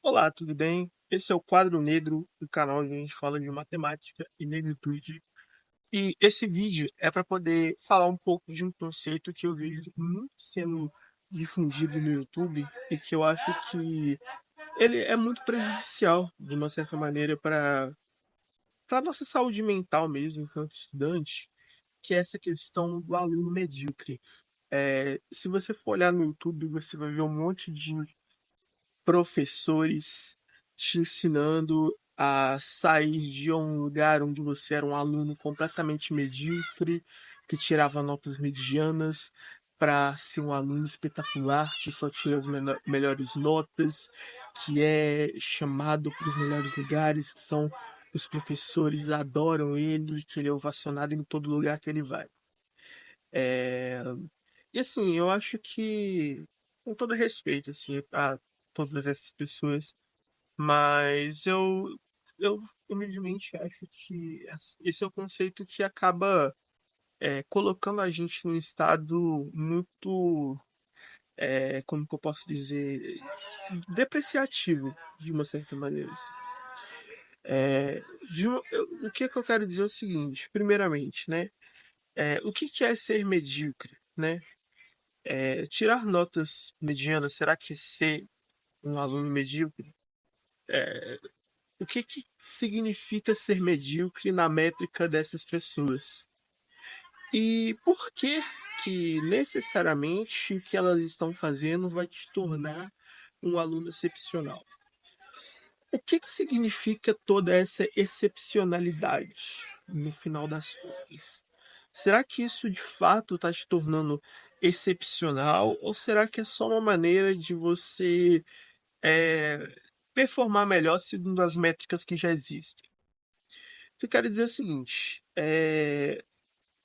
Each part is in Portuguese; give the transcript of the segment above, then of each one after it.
Olá, tudo bem? Esse é o Quadro Negro, do canal onde a gente fala de matemática e negritude. E esse vídeo é para poder falar um pouco de um conceito que eu vejo muito sendo difundido no YouTube e que eu acho que ele é muito prejudicial, de uma certa maneira, para nossa saúde mental mesmo, enquanto estudante, que é essa questão do aluno medíocre. Se você for olhar no YouTube, você vai ver um monte de professores te ensinando a sair de um lugar onde você era um aluno completamente medíocre, que tirava notas medianas, para ser um aluno espetacular, que só tira as melhores notas, que é chamado para os melhores lugares, que são os professores adoram ele, que ele é ovacionado em todo lugar que ele vai. É, E assim, eu acho que, com todo respeito, assim, a todas essas pessoas, mas eu humildemente acho que esse é o conceito que acaba colocando a gente num estado muito, como que eu posso dizer, depreciativo, de uma certa maneira. Assim. O que é que eu quero dizer é o seguinte, primeiramente, né? O que que é ser medíocre, né? Tirar notas medianas, será que é ser um aluno medíocre? O que que significa ser medíocre na métrica dessas pessoas? E por que que necessariamente o que elas estão fazendo vai te tornar um aluno excepcional? O que que significa toda essa excepcionalidade no final das contas? Será que isso de fato está te tornando excepcional ou será que é só uma maneira de você é, performar melhor segundo as métricas que já existem? Eu quero dizer o seguinte: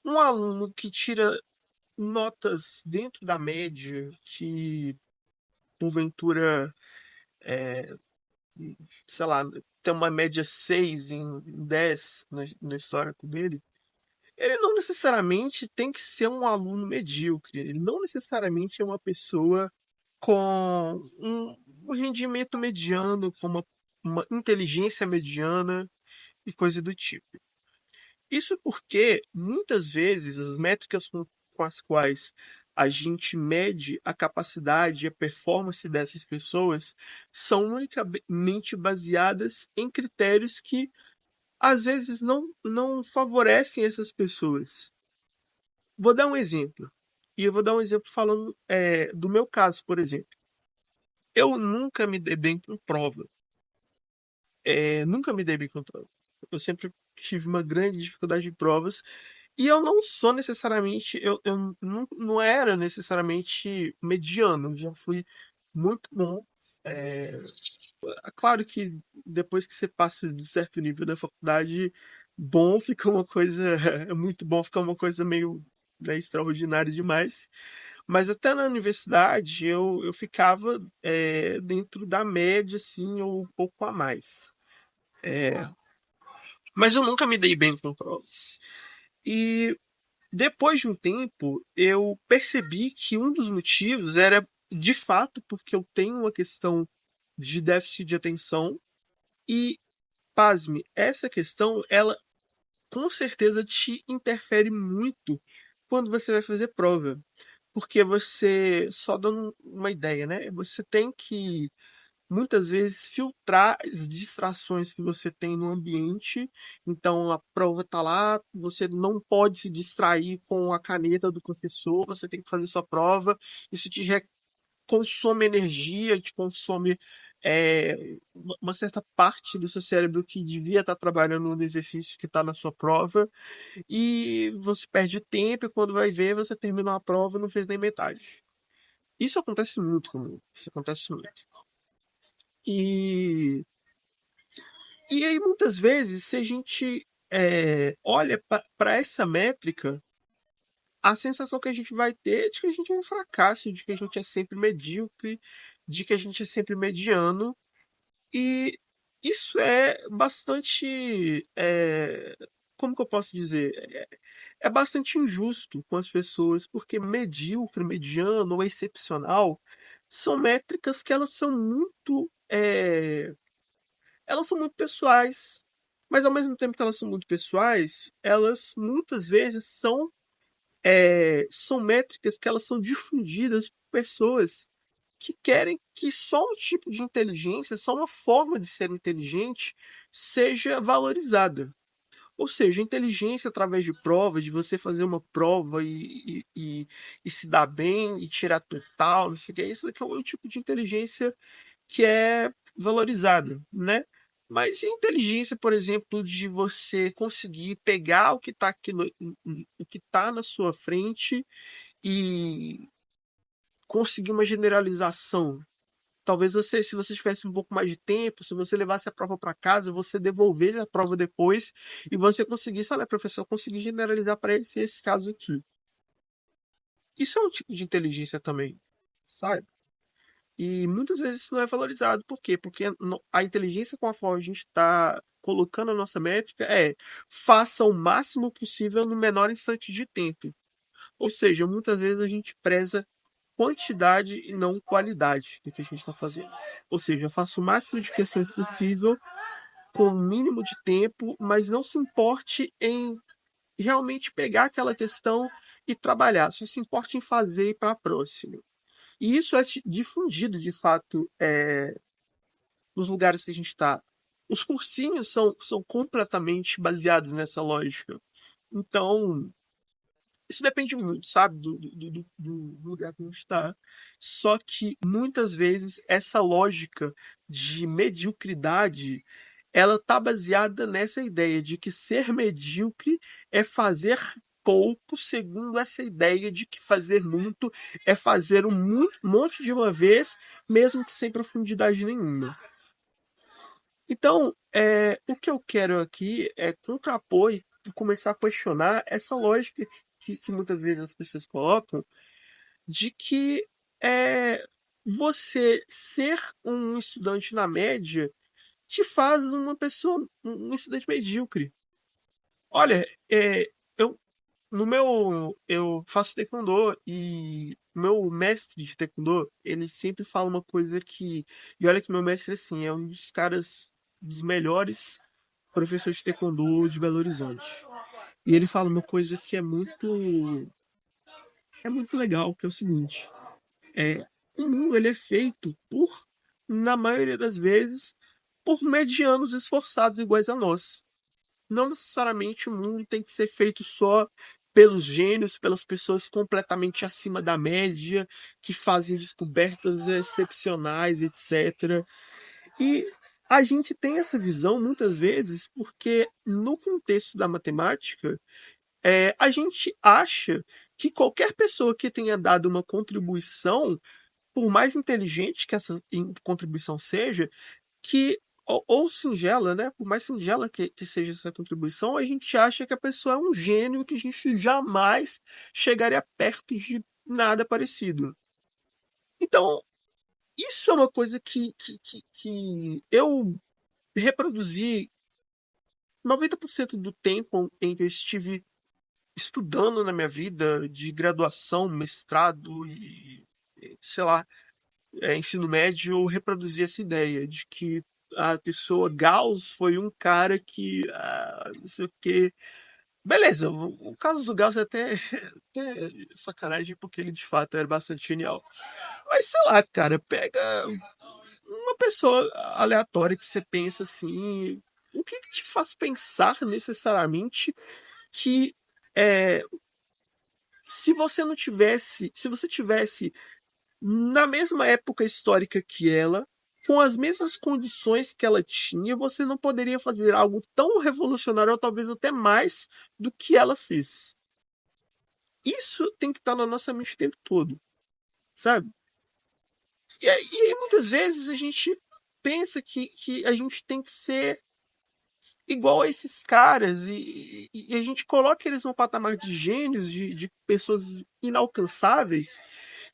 um aluno que tira notas dentro da média, que porventura, sei lá, tem uma média 6 em 10 no histórico dele, ele não necessariamente tem que ser um aluno medíocre, ele não necessariamente é uma pessoa com um rendimento mediano, com uma inteligência mediana e coisa do tipo. Isso porque, muitas vezes, as métricas com as quais a gente mede a capacidade e a performance dessas pessoas são unicamente baseadas em critérios que, às vezes, não favorecem essas pessoas. Vou dar um exemplo. E eu vou dar um exemplo falando do meu caso, por exemplo. Eu nunca me dei bem com prova. Nunca me dei bem com prova. Eu sempre tive uma grande dificuldade em provas. E eu não sou necessariamente, eu não era necessariamente mediano, eu já fui muito bom. É, claro que depois que você passa de um certo nível da faculdade, bom fica uma coisa, muito bom fica uma coisa meio, né, extraordinária demais. Mas até na universidade eu ficava dentro da média, assim, ou um pouco a mais. É, mas eu nunca me dei bem com provas. E depois de um tempo, eu percebi que um dos motivos era, de fato, porque eu tenho uma questão de déficit de atenção e, pasme, essa questão, ela com certeza te interfere muito quando você vai fazer prova. Porque você, só dando uma ideia, né? Você tem que muitas vezes filtrar as distrações que você tem no ambiente. Então a prova está lá, você não pode se distrair com a caneta do professor, você tem que fazer sua prova. Isso consome energia, te consome uma certa parte do seu cérebro que devia estar trabalhando no exercício que está na sua prova, e você perde tempo e quando vai ver, você terminou a prova e não fez nem metade. Isso acontece muito comigo. Isso acontece muito. E E aí, muitas vezes, se a gente olha para essa métrica, a sensação que a gente vai ter é de que a gente é um fracasso, de que a gente é sempre medíocre, de que a gente é sempre mediano. E isso é bastante. Como que eu posso dizer? É bastante injusto com as pessoas, porque medíocre, mediano ou excepcional são métricas que elas são muito elas são muito pessoais. Mas ao mesmo tempo que elas são muito pessoais, elas muitas vezes são métricas que elas são difundidas por pessoas que querem que só um tipo de inteligência, só uma forma de ser inteligente seja valorizada. Ou seja, a inteligência através de provas, de você fazer uma prova e se dar bem e tirar total, não sei o que, isso daqui é um tipo de inteligência que é valorizada, né? Mas e a inteligência, por exemplo, de você conseguir pegar o que está aqui o que tá na sua frente e conseguir uma generalização. Talvez você, se você tivesse um pouco mais de tempo, se você levasse a prova para casa, você devolvesse a prova depois e você conseguisse, olha, professor, eu consegui generalizar para esse caso aqui. Isso é um tipo de inteligência também, sabe? E muitas vezes isso não é valorizado. Por quê? Porque a inteligência com a qual a gente está colocando a nossa métrica faça o máximo possível no menor instante de tempo. Ou seja, muitas vezes a gente preza quantidade e não qualidade do que a gente está fazendo. Ou seja, faça o máximo de questões possível com o mínimo de tempo, mas não se importe em realmente pegar aquela questão e trabalhar. Só se importe em fazer e ir para a próxima. E isso é difundido, de fato, nos lugares que a gente está. Os cursinhos são completamente baseados nessa lógica. Então, isso depende muito, sabe, do lugar que a gente está. Só que muitas vezes essa lógica de mediocridade ela tá baseada nessa ideia de que ser medíocre é fazer pouco, segundo essa ideia de que fazer muito é fazer monte de uma vez, mesmo que sem profundidade nenhuma. Então, o que eu quero aqui é contrapor e começar a questionar essa lógica que muitas vezes as pessoas colocam de que é, você ser um estudante na média te faz uma pessoa, um estudante medíocre. Olha, eu no meu eu faço taekwondo e meu mestre de taekwondo, ele sempre fala uma coisa que e olha que meu mestre assim é um dos caras dos melhores professores de taekwondo de Belo Horizonte. E ele fala uma coisa que é muito legal, que é o seguinte, o mundo ele é feito na maioria das vezes, por medianos esforçados iguais a nós. Não necessariamente o mundo tem que ser feito só pelos gênios, pelas pessoas completamente acima da média, que fazem descobertas excepcionais, etc. E a gente tem essa visão muitas vezes porque, no contexto da matemática, a gente acha que qualquer pessoa que tenha dado uma contribuição, por mais inteligente que essa contribuição seja, que ou singela, né? Por mais singela que seja essa contribuição, a gente acha que a pessoa é um gênio que a gente jamais chegaria perto de nada parecido. Então, isso é uma coisa que eu reproduzi 90% do tempo em que eu estive estudando na minha vida, de graduação, mestrado sei lá, ensino médio, eu reproduzi essa ideia de que a pessoa Gauss foi um cara que, não sei o quê. Beleza, o caso do Gauss é até sacanagem, porque ele de fato era bastante genial. Mas sei lá, cara, pega uma pessoa aleatória que você pensa assim. O que te faz pensar necessariamente que é, se você tivesse na mesma época histórica que ela, com as mesmas condições que ela tinha, você não poderia fazer algo tão revolucionário, ou talvez até mais, do que ela fez. Isso tem que estar na nossa mente o tempo todo, sabe? E aí muitas vezes a gente pensa que a gente tem que ser igual a esses caras e a gente coloca eles num patamar de gênios, de pessoas inalcançáveis,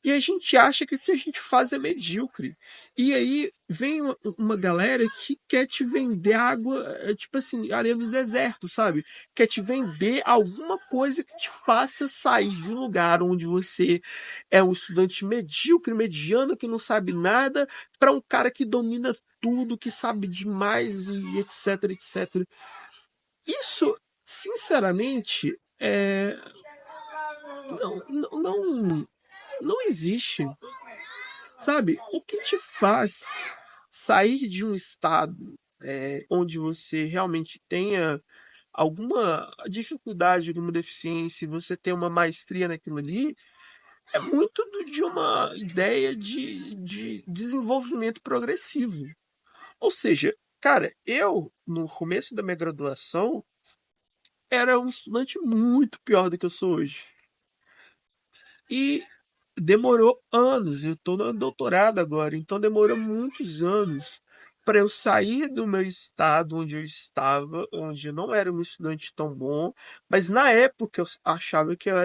e a gente acha que o que a gente faz é medíocre. E aí vem uma galera que quer te vender água, tipo assim, areia do deserto, sabe? Quer te vender alguma coisa que te faça sair de um lugar onde você é um estudante medíocre, mediano, que não sabe nada, para um cara que domina tudo, que sabe demais e etc, etc. Isso, sinceramente, não, não existe. Sabe, o que te faz sair de um estado onde você realmente tenha alguma dificuldade, alguma deficiência, e você ter uma maestria naquilo ali, é muito de uma ideia de desenvolvimento progressivo. Ou seja, cara, eu, no começo da minha graduação, era um estudante muito pior do que eu sou hoje. E demorou anos, eu estou no doutorado agora, então demorou muitos anos para eu sair do meu estado onde eu estava, onde eu não era um estudante tão bom, mas na época eu achava que eu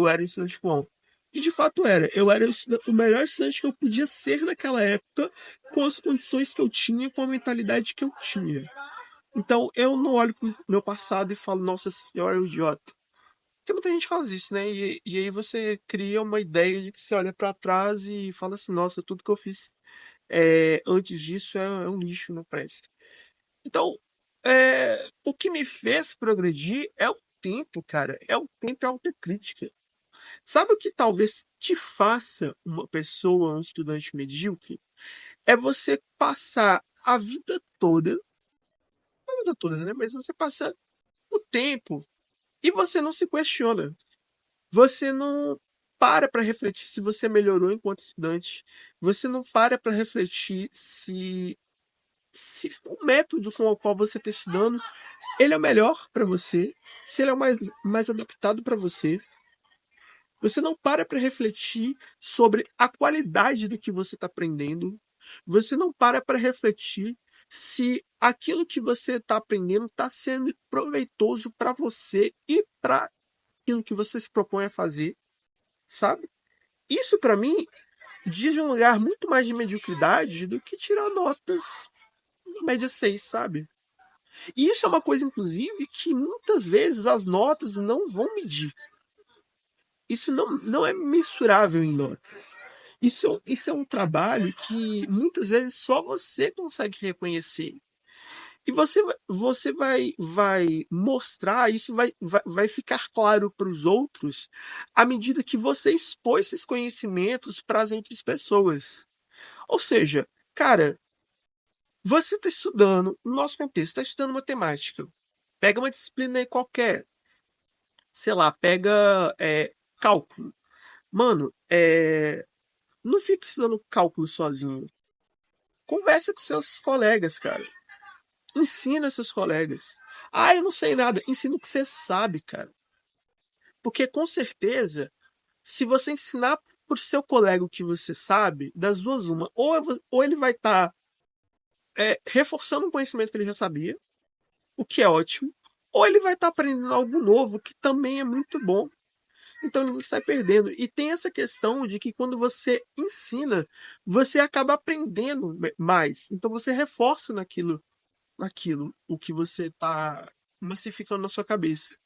era um estudante bom. E de fato era. Eu era o melhor estudante que eu podia ser naquela época, com as condições que eu tinha, com a mentalidade que eu tinha. Então eu não olho para o meu passado e falo, nossa senhora, é um idiota. Porque muita gente faz isso, né? E aí você cria uma ideia de que você olha pra trás e fala assim, nossa, tudo que eu fiz antes disso é um lixo, não presta. Então, o que me fez progredir é o tempo, cara. É o tempo e a autocrítica. Sabe o que talvez te faça uma pessoa, um estudante medíocre? É você passar a vida toda, né? Mas você passa o tempo e você não se questiona. Você não para refletir se você melhorou enquanto estudante. Você não para refletir se o método com o qual você está estudando ele é o melhor para você, se ele é o mais adaptado para você. Você não para refletir sobre a qualidade do que você está aprendendo. Você não para refletir se aquilo que você está aprendendo está sendo proveitoso para você e para aquilo que você se propõe a fazer, sabe? Isso para mim diz de um lugar muito mais de mediocridade do que tirar notas média 6, sabe? E isso é uma coisa, inclusive, que muitas vezes as notas não vão medir. Isso não é mensurável em notas. Isso é um trabalho que muitas vezes só você consegue reconhecer. E você vai mostrar, isso vai ficar claro para os outros à medida que você expõe esses conhecimentos para as outras pessoas. Ou seja, cara, você está estudando, no nosso contexto, está estudando matemática. Pega uma disciplina aí qualquer, sei lá, pega cálculo. Mano, não fica estudando cálculo sozinho. Conversa com seus colegas, cara. Ensina seus colegas. Ah, eu não sei nada. Ensina o que você sabe, cara. Porque com certeza, se você ensinar pro seu colega o que você sabe, das duas, uma. Ou ele vai estar reforçando um conhecimento que ele já sabia, o que é ótimo, ou ele vai estar aprendendo algo novo, que também é muito bom. Então ninguém sai perdendo. E tem essa questão de que quando você ensina, você acaba aprendendo mais. Então você reforça naquilo o que você está massificando na sua cabeça.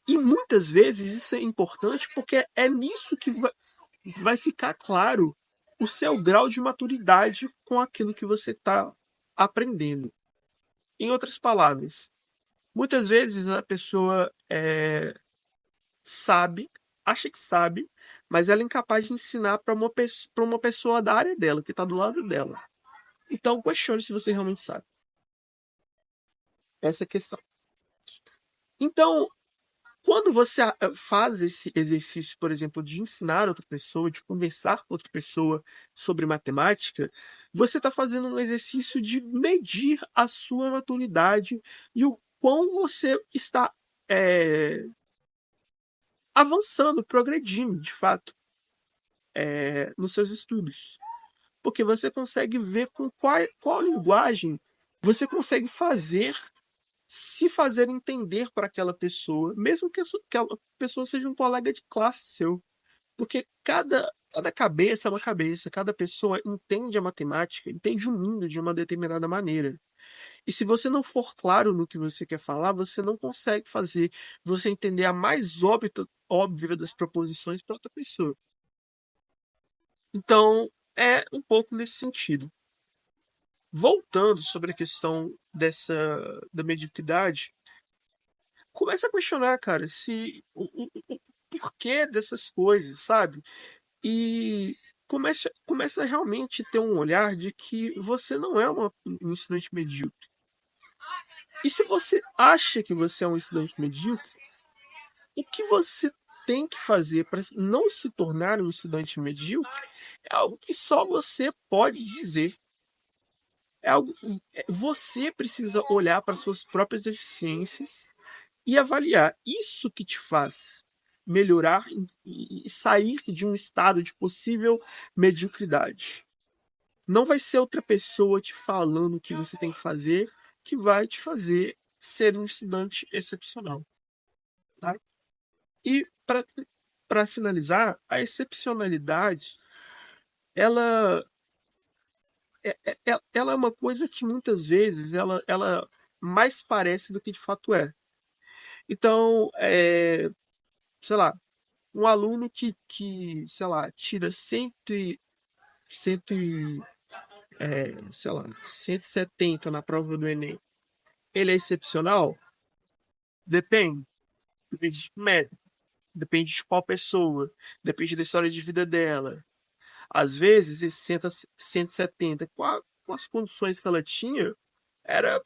E muitas vezes isso é importante porque é nisso que vai ficar claro o seu grau de maturidade com aquilo que você está aprendendo. Em outras palavras, muitas vezes a pessoa sabe, acha que sabe, mas ela é incapaz de ensinar para uma pessoa da área dela, que está do lado dela. Então, questione se você realmente sabe. Essa é a questão. Então, quando você faz esse exercício, por exemplo, de ensinar outra pessoa, de conversar com outra pessoa sobre matemática, você está fazendo um exercício de medir a sua maturidade e o quão você está avançando, progredindo, de fato, nos seus estudos. Porque você consegue ver com qual linguagem você consegue se fazer entender para aquela pessoa, mesmo que aquela pessoa seja um colega de classe seu. Porque Cada cabeça é uma cabeça, cada pessoa entende a matemática, entende o mundo de uma determinada maneira. E se você não for claro no que você quer falar, você não consegue fazer você entender a mais óbvia das proposições para outra pessoa. Então, é um pouco nesse sentido. Voltando sobre a questão da mediocridade, começa a questionar, cara, se o porquê dessas coisas, sabe? E começa a realmente ter um olhar de que você não é um estudante medíocre. E se você acha que você é um estudante medíocre, o que você tem que fazer para não se tornar um estudante medíocre é algo que só você pode dizer. É algo, você precisa olhar para suas próprias deficiências e avaliar isso que te faz melhorar e sair de um estado de possível mediocridade. Não vai ser outra pessoa te falando o que você tem que fazer que vai te fazer ser um estudante excepcional, tá? E para finalizar, a excepcionalidade, ela ela é uma coisa que muitas vezes ela mais parece do que de fato é. Então, sei lá, um aluno que sei lá, tira cento sei lá, 170 na prova do Enem, ele é excepcional? Depende. Depende de método, depende de qual pessoa, depende da história de vida dela. Às vezes, esse 170, com as condições que ela tinha, era,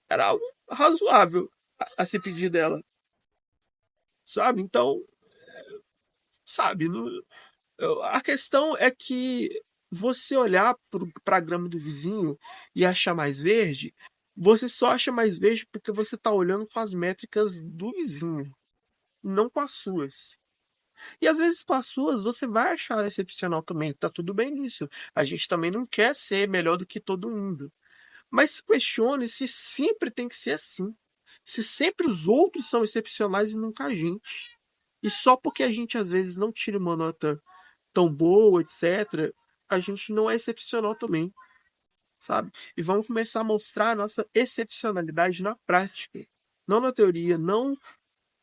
era algo razoável a se pedir dela, sabe? Então, sabe, a questão é que você olhar para a grama do vizinho e achar mais verde, você só acha mais verde porque você está olhando com as métricas do vizinho, não com as suas. E às vezes com as suas você vai achar excepcional também, tá tudo bem nisso. A gente também não quer ser melhor do que todo mundo. Mas se questione se sempre tem que ser assim. Se sempre os outros são excepcionais e nunca a gente. E só porque a gente às vezes não tira uma nota tão boa, etc., a gente não é excepcional também, sabe? E vamos começar a mostrar a nossa excepcionalidade na prática. Não na teoria, não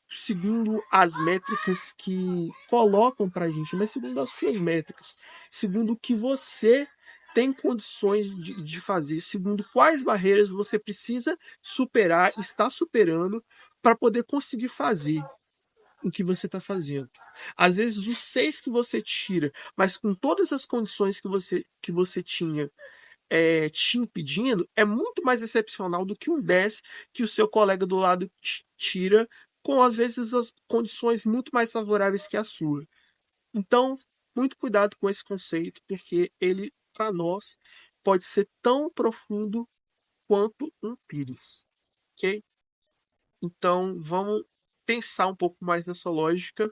segundo as métricas que colocam para a gente, mas segundo as suas métricas, segundo o que você tem condições de fazer, segundo quais barreiras você precisa superar, está superando, para poder conseguir fazer o que você está fazendo. Às vezes, os 6 que você tira, mas com todas as condições que você tinha te impedindo, é muito mais excepcional do que um 10 que o seu colega do lado tira, com às vezes as condições muito mais favoráveis que a sua. Então, muito cuidado com esse conceito, porque ele, para nós, pode ser tão profundo quanto um pires, ok? Então, vamos pensar um pouco mais nessa lógica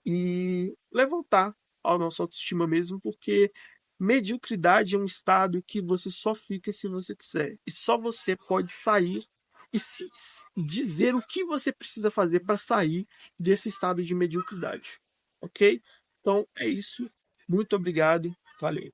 e levantar a nossa autoestima mesmo, porque mediocridade é um estado que você só fica se você quiser. E só você pode sair e dizer o que você precisa fazer para sair desse estado de mediocridade. Ok? Então é isso. Muito obrigado. Valeu.